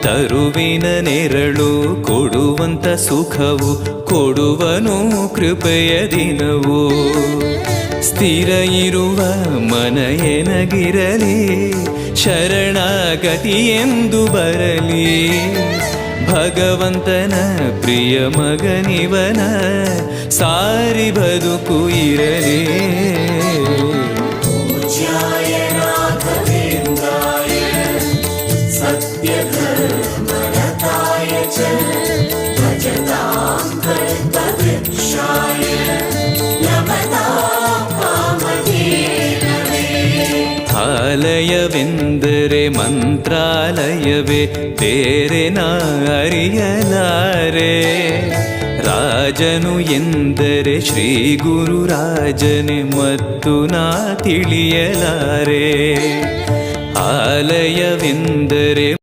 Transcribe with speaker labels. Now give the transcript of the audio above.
Speaker 1: ತರುವಿನ ನೆರಳು ಕೊಡುವಂತ ಸುಖವು ಕೊಡುವನು ಕೃಪೆಯ ದಿನವು. ಸ್ಥಿರ ಇರುವ ಮನ ಎನಗಿರಲಿ, ಶರಣಾಗತಿ ಎಂದು ಬರಲಿ. ಭಗವಂತನ ಪ್ರಿಯ ಮಗನಿವನ ಸಾರಿ ಬದುಕು ಇರಲಿ. ಆಲಯವೆಂದರೆ ಮಂತ್ರಾಲಯವೇ, ಬೇರೆ ನಾ ಅರಿಯಲಾರೆ. ರಾಜನು ಎಂದರೆ ಶ್ರೀ ಗುರುರಾಜನೇ ಮತ್ತು ನಾ ತಿಳಿಯಲಾರೆ. ಆಲಯವೆಂದರೆ